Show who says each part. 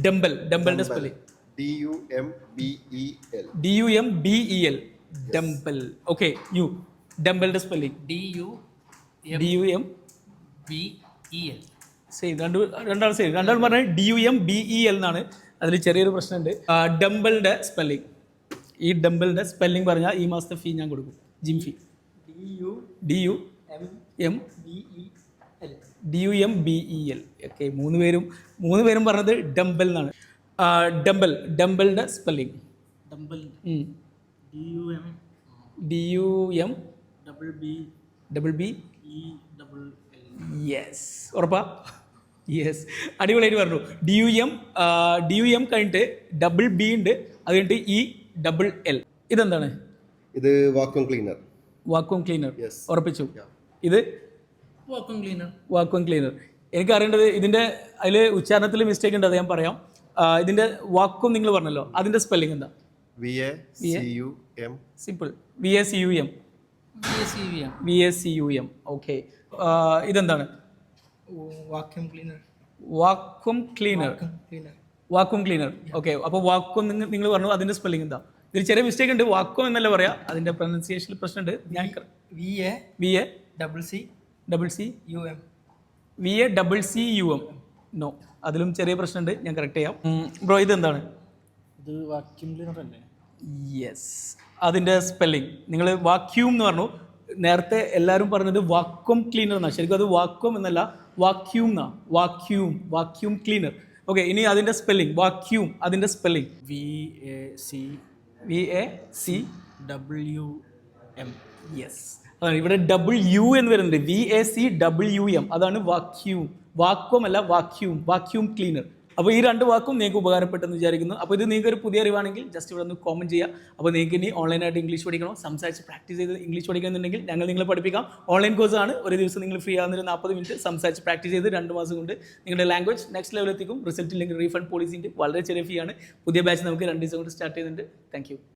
Speaker 1: ഡംബലിന്റെ spelling
Speaker 2: DUMBEL.
Speaker 1: DUMBEL. Dumbbell. Okay, you ഡംബലിന്റെ spelling
Speaker 3: DUMBEL.
Speaker 1: Same. രണ്ടാൾ same. രണ്ടാൾ പറഞ്ഞാൽ DUMBEL എന്നാണ്. അതിൽ ചെറിയൊരു പ്രശ്നമുണ്ട്. ഡംബലിന്റെ സ്പെല്ലിംഗ്, ഈ ഡംബലിന്റെ സ്പെല്ലിംഗ് പറഞ്ഞാൽ ഈ മാസത്തെ ഫീ ഞാൻ കൊടുക്കും. ജിം ഫീ DUMBEL. ഓക്കെ, മൂന്ന് പേരും പറഞ്ഞത് ഡംബൽ എന്നാണ്. ഡംബലിന്റെ സ്പെല്ലിംഗ് DUMBBEL. യെസ്, ഉറപ്പാ? യെസ്, അടിപൊളിയായിട്ട് പറഞ്ഞു. DUM കഴിഞ്ഞിട്ട് BB ഉണ്ട്, അത് കഴിഞ്ഞിട്ട് ELL. ഇതെന്താണ്?
Speaker 2: ഇത് വാക്വം ക്ലീനർ.
Speaker 1: ഉറപ്പിച്ചു. ഇത് വാക്വം ക്ലീനർ. എനിക്ക് അറിയേണ്ടത് ഇതിന്റെ അതിൽ ഉച്ചാരണത്തിൽ മിസ്റ്റേക്ക് ഉണ്ട്, അത് ഞാൻ പറയാം. ഇതിന്റെ വാക്വം നിങ്ങൾ പറഞ്ഞല്ലോ, അതിന്റെ സ്പെല്ലിംഗ് എന്താ?
Speaker 2: VACUM.
Speaker 1: സിമ്പിൾ. VACUM. ഓക്കെ, ഇതെന്താണ്? Vacuum cleaner. ഓക്കെ, അപ്പോൾ വാക്വം നിങ്ങൾ പറഞ്ഞു, അതിന്റെ സ്പെല്ലിംഗ് എന്താ? ഇതിൽ ചെറിയ മിസ്റ്റേക്ക് ഉണ്ട്, വാക്വം എന്നല്ല പറയാ, അതിന്റെ പ്രൊനൗൺസിയേഷനിൽ പ്രശ്നമുണ്ട്. ഞാൻ VACCUM. നോ, അതിലും ചെറിയ പ്രശ്നമുണ്ട്, ഞാൻ കറക്റ്റ് ചെയ്യാം. ബ്രോ, ഇതെന്താണ്?
Speaker 3: ഇത് വാക്യൂം ക്ലീനർ അല്ലേ?
Speaker 1: യെസ്, അതിന്റെ സ്പെല്ലിംഗ് നിങ്ങൾ വാക്യൂം എന്ന് പറഞ്ഞു. നേരത്തെ എല്ലാവരും പറഞ്ഞത് വാക്വം ക്ലീനർ എന്നാണ്. ശരിക്കും അത് വാക്വം എന്നല്ല, വാക്യൂം എന്നാ. Vacuum cleaner. ഓക്കെ, ഇനി അതിന്റെ സ്പെല്ലിംഗ് വാക്യൂം, അതിന്റെ സ്പെല്ലിംഗ്
Speaker 3: VACWM.
Speaker 1: യെസ്, അതാണ് ഇവിടെ W എന്ന് വരുന്നുണ്ട്. VACWM, അതാണ് വാക്യൂം. വാക്വം അല്ല, വാക്യൂം ക്ലീനർ. അപ്പോൾ ഈ രണ്ട് വാക്കും നിങ്ങൾക്ക് ഉപകാരപ്പെട്ടെന്ന് വിചാരിക്കുന്നു. അപ്പോൾ ഇത് നിങ്ങൾക്ക് ഒരു പുതിയ അറിവാണെങ്കിൽ ജസ്റ്റ് ഇവിടെ ഒന്ന് കോമൻറ്റ് ചെയ്യുക. അപ്പോൾ നിങ്ങൾക്ക് ഇനി ഓൺലൈനായിട്ട് ഇംഗ്ലീഷ് പഠിക്കണോ, സംസാരിച്ച് പ്രാക്ടീസ് ചെയ്ത് ഇംഗ്ലീഷ് പഠിക്കണമെന്നുണ്ടെങ്കിൽ ഞങ്ങൾ നിങ്ങളെ പഠിപ്പിക്കാം. ഓൺലൈൻ കോഴ്സാണ്. ഒരു ദിവസം നിങ്ങൾ ഫ്രീ ആകുന്നൊരു 40 മിനിറ്റ് സംസാരിച്ച് പ്രാക്ടീസ് ചെയ്ത് 2 മാസം കൊണ്ട് നിങ്ങളുടെ ലാംഗ്വേജ് നെക്സ്റ്റ് ലെവലെത്തിക്കും. റിസൾട്ടില്ലെങ്കിൽ റീഫണ്ട് പോളിസി ഉണ്ട്. വളരെ ചെറിയ ഫീ ആണ്. പുതിയ ബാച്ച് നമുക്ക് 2 ദിവസം കൊണ്ട് സ്റ്റാർട്ട് ചെയ്യുന്നുണ്ട്. Thank you.